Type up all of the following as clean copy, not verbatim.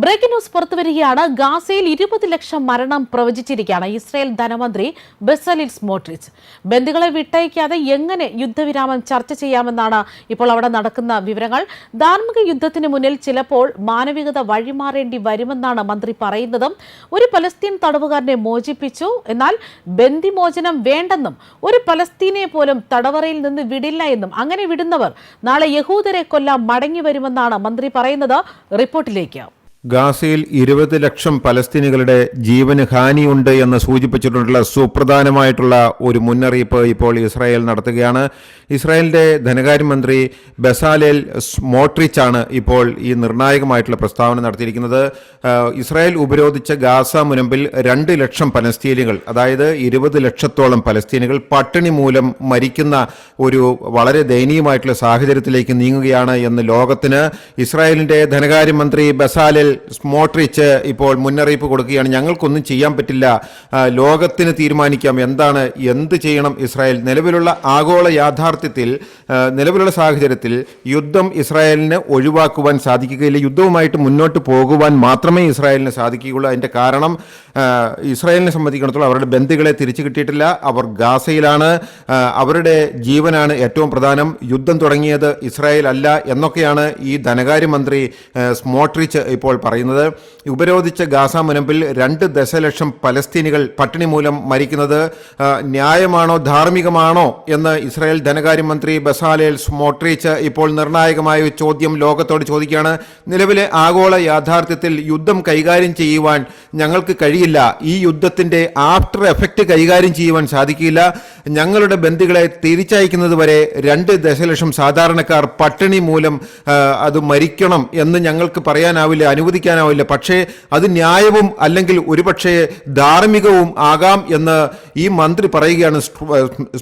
Breaking news പുറത്തുവരികയാണ്. ഗാസയിൽ 20 ലക്ഷം മരണം പ്രവചിച്ചിരിക്കുകയാണ് Israel ധനമന്ത്രി ബെസലേൽ സ്മോട്രിച്ച്. ബന്ദികളെ വിട്ടയക്കാതെ എങ്ങനെ യുദ്ധവിരാമം ചർച്ച ചെയ്യാമെന്നാണ് ഇപ്പോൾ അവിടെ നടക്കുന്ന വിവരങ്ങൾ. ധാർമ്മിക യുദ്ധത്തിന് മുന്നിൽ ചിലപ്പോൾ മാനവികത വഴിമാറേണ്ടി വരുമെന്നാണ് മന്ത്രി പറയുന്നത്. ഒരു പലസ്തീൻ തടവുകാരനെ മോചിപ്പിച്ചു, എന്നാൽ ബന്ദിമോചനം വേണ്ടെന്നും ഒരു പലസ്തീനെ പോലും തടവറയിൽ നിന്ന് വിടില്ല എന്നും അങ്ങനെ വിടുന്നവർ നാളെ യഹൂദരെ കൊല്ലാൻ മടങ്ങി വരുമെന്നാണ് മന്ത്രി പറയുന്നത്. റിപ്പോർട്ടിലേക്ക്. ഗാസയിൽ 20 ലക്ഷം പലസ്തീനികളുടെ ജീവന് ഹാനിയുണ്ട് എന്ന് സൂചിപ്പിച്ചിട്ടുള്ള സുപ്രധാനമായിട്ടുള്ള ഒരു മുന്നറിയിപ്പ് ഇപ്പോൾ ഇസ്രായേൽ നടത്തുകയാണ്. ഇസ്രായേലിന്റെ ധനകാര്യമന്ത്രി ബെസാലേൽ സ്മോട്രിച്ചാണ് ഇപ്പോൾ ഈ നിർണായകമായിട്ടുള്ള പ്രസ്താവന നടത്തിയിരിക്കുന്നത്. ഇസ്രായേൽ ഉപരോധിച്ച ഗാസ മുനമ്പിൽ 2 ലക്ഷം പലസ്തീനികൾ, അതായത് 20 ലക്ഷത്തോളം പലസ്തീനികൾ പട്ടിണി മൂലം മരിക്കുന്ന ഒരു വളരെ ദയനീയമായിട്ടുള്ള സാഹചര്യത്തിലേക്ക് നീങ്ങുകയാണ് എന്ന് ലോകത്തിന് ഇസ്രായേലിന്റെ ധനകാര്യമന്ത്രി ബെസാലേൽ സ്മോട്രിച്ച് ഇപ്പോൾ മുന്നറിയിപ്പ് കൊടുക്കുകയാണ്. ഞങ്ങൾക്കൊന്നും ചെയ്യാൻ പറ്റില്ല, ലോകത്തിന് തീരുമാനിക്കാം എന്ത് ചെയ്യണം ഇസ്രായേൽ. നിലവിലുള്ള ആഗോള യാഥാർത്ഥ്യത്തിൽ, നിലവിലുള്ള സാഹചര്യത്തിൽ യുദ്ധം ഇസ്രായേലിന് ഒഴിവാക്കുവാൻ സാധിക്കുകയില്ല. യുദ്ധവുമായിട്ട് മുന്നോട്ട് പോകുവാൻ മാത്രമേ ഇസ്രായേലിന് സാധിക്കുകയുള്ളൂ. അതിൻ്റെ കാരണം ഇസ്രായേലിനെ സംബന്ധിച്ചിടത്തോളം അവരുടെ ബന്ദികളെ തിരിച്ചു കിട്ടിയിട്ടില്ല. അവർ ഗാസയിലാണ്, അവരുടെ ജീവനാണ് ഏറ്റവും പ്രധാനം. യുദ്ധം തുടങ്ങിയത് ഇസ്രായേൽ അല്ല എന്നൊക്കെയാണ് ഈ ധനകാര്യമന്ത്രി സ്മോട്രിച്ച് ഇപ്പോൾ പറയുന്നത്. ഉപരോധിച്ച ഗാസ മുനമ്പിൽ 2 ദശലക്ഷം പലസ്തീനികൾ പട്ടിണി മൂലം മരിക്കുന്നത് ന്യായമാണോ, ധാർമ്മികമാണോ എന്ന് ഇസ്രായേൽ ധനകാര്യമന്ത്രി ബെസാലേൽ സ്മോട്രിച്ച് ഇപ്പോൾ നിർണായകമായ ചോദ്യം ലോകത്തോട് ചോദിക്കുകയാണ്. നിലവിലെ ആഗോള യാഥാർത്ഥ്യത്തിൽ യുദ്ധം കൈകാര്യം ചെയ്യുവാൻ ഞങ്ങൾക്ക് കഴിയില്ല. ഈ യുദ്ധത്തിന്റെ ആഫ്റ്റർ എഫക്റ്റ് കൈകാര്യം ചെയ്യുവാൻ സാധിക്കില്ല. ഞങ്ങളുടെ ബന്ദികളെ തിരിച്ചയക്കുന്നത് വരെ 2 ദശലക്ഷം സാധാരണക്കാർ പട്ടിണി മൂലം അത് മരിക്കണം എന്ന് ഞങ്ങൾക്ക് പറയാനാവില്ല, അനുവദിക്കാനാവില്ല. പക്ഷേ അത് ന്യായവും അല്ലെങ്കിൽ ഒരുപക്ഷെ ധാർമ്മികവും ആകാം എന്ന് ഈ മന്ത്രി പറയുകയാണ്,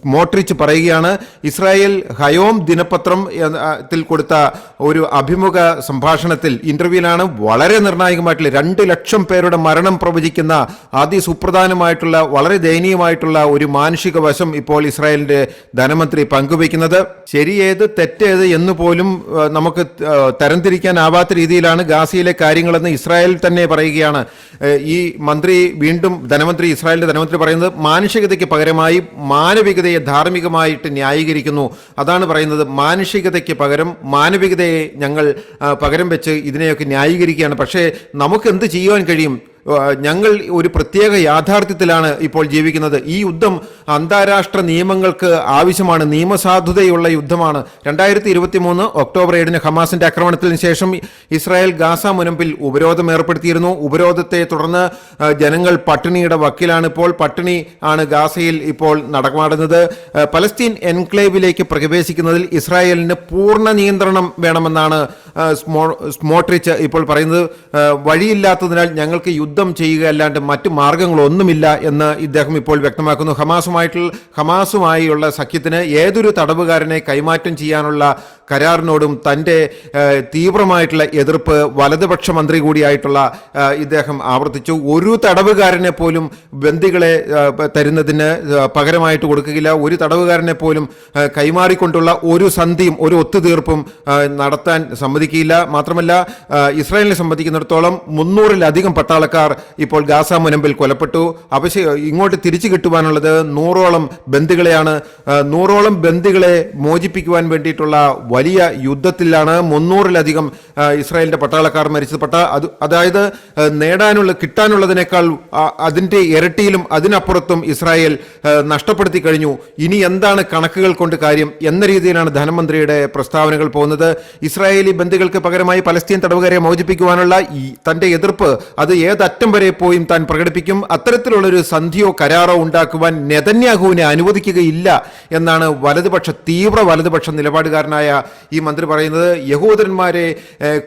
സ്മോട്രിച്ച് പറയുകയാണ്. ഇസ്രായേൽ ഹയോം ദിനപത്രം കൊടുത്ത ഒരു അഭിമുഖ സംഭാഷണത്തിൽ, ഇന്റർവ്യൂവിലാണ് വളരെ നിർണായകമായിട്ടുള്ള 2 ലക്ഷം പേരുടെ മരണം പ്രവചിക്കുന്ന അതിസുപ്രധാനമായിട്ടുള്ള വളരെ ദയനീയമായിട്ടുള്ള ഒരു മാനുഷിക വശം ഇപ്പോൾ ഇസ്രായേലിന്റെ ധനമന്ത്രി പങ്കുവയ്ക്കുന്നത്. ശരിയേത് തെറ്റേത് എന്ന് പോലും നമുക്ക് തരംതിരിക്കാനാവാത്ത രീതിയിലാണ് ഗാസയിലെ കാര്യങ്ങളെന്ന് ഇസ്രായേൽ തന്നെ പറയുകയാണ്. ഈ മന്ത്രി വീണ്ടും ഇസ്രായേലിന്റെ ധനമന്ത്രി പറയുന്നത് മാനുഷികതയ്ക്ക് പകരമായി മാനവികതയെ ധാർമ്മികമായിട്ട് ന്യായീകരിക്കുന്നു. അതാണ് പറയുന്നത്, മാനുഷികതയ്ക്ക് പകരം മാനവികതയെ ഞങ്ങൾ പകരം വെച്ച് ഇതിനെയൊക്കെ ന്യായീകരിക്കുകയാണ്. പക്ഷേ നമുക്ക് എന്ത് ചെയ്യുവാൻ കഴിയും? ഞങ്ങൾ ഒരു പ്രത്യേക യാഥാർത്ഥ്യത്തിലാണ് ഇപ്പോൾ ജീവിക്കുന്നത്. ഈ യുദ്ധം അന്താരാഷ്ട്ര നിയമങ്ങൾക്ക് ആവശ്യമാണ്, നിയമസാധുതയുള്ള യുദ്ധമാണ്. 2023 ഒക്ടോബർ 7 ഹമാസിന്റെ ആക്രമണത്തിന് ശേഷം ഇസ്രായേൽ ഗാസ മുനമ്പിൽ ഉപരോധം ഏർപ്പെടുത്തിയിരുന്നു. ഉപരോധത്തെ തുടർന്ന് ജനങ്ങൾ പട്ടിണിയുടെ വക്കിലാണ്. ഇപ്പോൾ പട്ടിണി ആണ് ഗാസയിൽ ഇപ്പോൾ നടമാടുന്നത്. പലസ്തീൻ എൻക്ലേവിലേക്ക് പ്രവേശിക്കുന്നതിൽ ഇസ്രായേലിന് പൂർണ്ണ നിയന്ത്രണം വേണമെന്നാണ് സ്മോട്രിച്ച് ഇപ്പോൾ പറയുന്നത്. വഴിയില്ലാത്തതിനാൽ ഞങ്ങൾക്ക് യുദ്ധം ചെയ്യുക അല്ലാണ്ട് മറ്റു മാർഗങ്ങളൊന്നുമില്ല എന്ന് ഇദ്ദേഹം ഇപ്പോൾ വ്യക്തമാക്കുന്നു. ഹമാസുമായുള്ള സഖ്യത്തിന് ഏതൊരു തടവുകാരനെ കൈമാറ്റം ചെയ്യാനുള്ള കരാറിനോടും തൻ്റെ തീവ്രമായിട്ടുള്ള എതിർപ്പ് വലതുപക്ഷ മന്ത്രി കൂടിയായിട്ടുള്ള ഇദ്ദേഹം ആവർത്തിച്ചു. ഒരു തടവുകാരനെ പോലും ബന്ദികളെ തരുന്നതിന് പകരമായിട്ട് കൊടുക്കുകയില്ല. ഒരു തടവുകാരനെ പോലും കൈമാറിക്കൊണ്ടുള്ള ഒരു സന്ധിയും ഒരു ഒത്തുതീർപ്പും നടത്താൻ സമ്മതിക്കില്ല. മാത്രമല്ല, ഇസ്രായേലിനെ സംബന്ധിക്കുന്നിടത്തോളം 300-ലധികം പട്ടാളക്കാർ ഇപ്പോൾ ഗാസ മുനമ്പിൽ കൊല്ലപ്പെട്ടു. ഇങ്ങോട്ട് തിരിച്ചു കിട്ടുവാനുള്ളത് 100ഓളം ബന്ദികളെയാണ്. 100ഓളം ബന്ദികളെ മോചിപ്പിക്കുവാൻ വേണ്ടിയിട്ടുള്ള വലിയ യുദ്ധത്തിലാണ് 300-ലധികം ഇസ്രായേലിന്റെ പട്ടാളക്കാർ മരിച്ചത്. അതായത് കിട്ടാനുള്ളതിനേക്കാൾ അതിന്റെ ഇരട്ടിയിലും അതിനപ്പുറത്തും ഇസ്രായേൽ നഷ്ടപ്പെടുത്തി കഴിഞ്ഞു. ഇനി എന്താണ് കണക്കുകൾ കൊണ്ട് കാര്യം എന്ന രീതിയിലാണ് ധനമന്ത്രിയുടെ പ്രസ്താവനകൾ പോകുന്നത്. ഇസ്രായേലി ബന്ദികൾക്ക് പകരമായി പലസ്തീൻ തടവുകാരെ മോചിപ്പിക്കുവാനുള്ള തന്റെ എതിർപ്പ് അത് ഏതറ്റം വരെ പോയും താൻ പ്രകടിപ്പിക്കും. അത്തരത്തിലുള്ളൊരു സന്ധിയോ കരാറോ ഉണ്ടാക്കുവാൻ നെതന്യാഹുവിനെ അനുവദിക്കുകയില്ല എന്നാണ് തീവ്ര വലതുപക്ഷ നിലപാടുകാരനായ ഈ മന്ത്രി പറയുന്നത്. യഹൂദന്മാരെ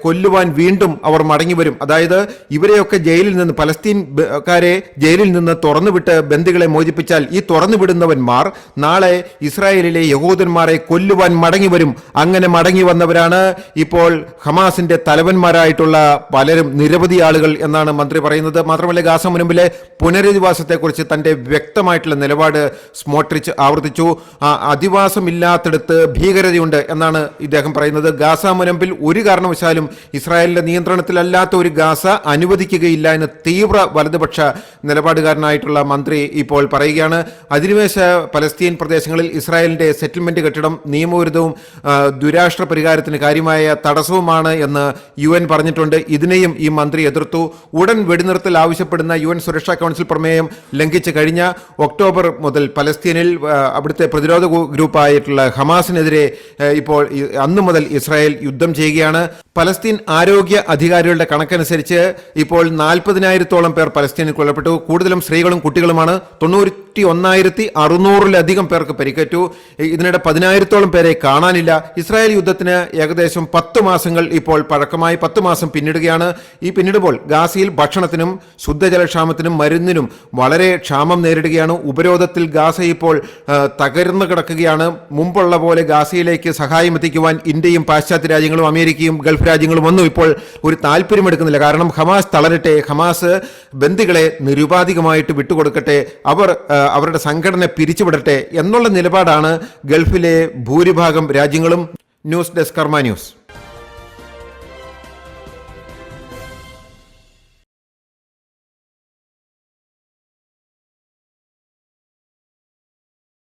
കൊല്ലുവാൻ വീണ്ടും അവർ മടങ്ങി വരും. അതായത് ഇവരെയൊക്കെ ജയിലിൽ നിന്ന്, പലസ്തീൻകാരെ ജയിലിൽ നിന്ന് തുറന്നുവിട്ട് ബന്ദികളെ മോചിപ്പിച്ചാൽ ഈ തുറന്നുവിടുന്നവന്മാർ നാളെ ഇസ്രായേലിലെ യഹൂദന്മാരെ കൊല്ലുവാൻ മടങ്ങി വരും. അങ്ങനെ മടങ്ങി വന്നവരാണ് ഇപ്പോൾ ഹമാസിന്റെ തലവന്മാരായിട്ടുള്ള പലരും, നിരവധി ആളുകൾ എന്നാണ് മന്ത്രി പറയുന്നത്. മാത്രമല്ല, ഗാസ മുനമ്പിലെ പുനരധിവാസത്തെക്കുറിച്ച് തന്റെ വ്യക്തമായിട്ടുള്ള നിലപാട് സ്മോട്രിച്ച് ആവർത്തിച്ചു. അധിവാസമില്ലാത്തിടത്ത് ഭീകരതയുണ്ട് എന്നാണ് ഇദ്ദേഹം പറയുന്നത്. ഗാസ മുനമ്പിൽ ഒരു കാരണവശാലും ഇസ്രായേലിന്റെ നിയന്ത്രണത്തിലല്ലാത്ത ഒരു ഗാസ അനുവദിക്കുകയില്ല എന്ന് തീവ്ര വലതുപക്ഷ നിലപാടുകാരനായിട്ടുള്ള മന്ത്രി ഇപ്പോൾ പറയുകയാണ്. അധിനിവേശ പലസ്തീൻ പ്രദേശങ്ങളിൽ ഇസ്രായേലിന്റെ സെറ്റിൽമെന്റ് കെട്ടിടം നിയമവിരുദ്ധവും ദുരാഷ്ട്ര പരിഹാരത്തിന് കാര്യമായ തടസ്സവുമാണ് എന്ന് UN പറഞ്ഞിട്ടുണ്ട്. ഇതിനെയും ഈ മന്ത്രി എതിർത്തു. ഉടൻ വെടിനിർത്തൽ ആവശ്യപ്പെടുന്ന UN സുരക്ഷാ കൗൺസിൽ പ്രമേയം ലംഘിച്ച് കഴിഞ്ഞ ഒക്ടോബർ മുതൽ പലസ്തീനിൽ അവിടുത്തെ പ്രതിരോധ ഗ്രൂപ്പായിട്ടുള്ള ഹമാസിനെതിരെ ഇപ്പോൾ അന്നു മുതൽ ഇസ്രായേൽ യുദ്ധം ചെയ്യുകയാണ്. പലസ്തീൻ ആരോഗ്യ അധികാരികളുടെ കണക്കനുസരിച്ച് ഇപ്പോൾ 40,000-ഓളം പേർ പലസ്തീനിൽ കൊല്ലപ്പെട്ടു. കൂടുതലും സ്ത്രീകളും കുട്ടികളുമാണ്. 91,600-ലധികം പേർക്ക് പരിക്കേറ്റു. ഇതിനിടെ 10,000-ഓളം പേരെ കാണാനില്ല. ഇസ്രായേൽ യുദ്ധത്തിന് ഏകദേശം 10 മാസങ്ങൾ ഇപ്പോൾ പഴക്കമായി. 10 മാസം പിന്നിടുകയാണ്. ഈ പിന്നിടുമ്പോൾ ഗാസയിൽ ഭക്ഷണത്തിനും ശുദ്ധജലക്ഷാമത്തിനും മരുന്നിനും വളരെ ക്ഷാമം നേരിടുകയാണ്. ഉപരോധത്തിൽ ഗാസ ഇപ്പോൾ തകർന്നു കിടക്കുകയാണ്. മുമ്പുള്ള പോലെ ഗാസയിലേക്ക് സഹായം എത്തിക്കുവാൻ ഇന്ത്യയും പാശ്ചാത്യ രാജ്യങ്ങളും അമേരിക്കയും ഗൾഫ് രാജ്യങ്ങളും ഒന്നും ഇപ്പോൾ ഒരു താല്പര്യമെടുക്കുന്നില്ല. കാരണം ഹമാസ് തളരട്ടെ, ഹമാസ് ബന്ദികളെ നിരുപാധികമായിട്ട് വിട്ടുകൊടുക്കട്ടെ, അവരുടെ സംഘടന പിരിച്ചുവിടട്ടെ എന്നുള്ള നിലപാടാണ് ഗൾഫിലെ ഭൂരിഭാഗം രാജ്യങ്ങളും. ന്യൂസ് ഡെസ്ക് കർമ്മ ന്യൂസ്.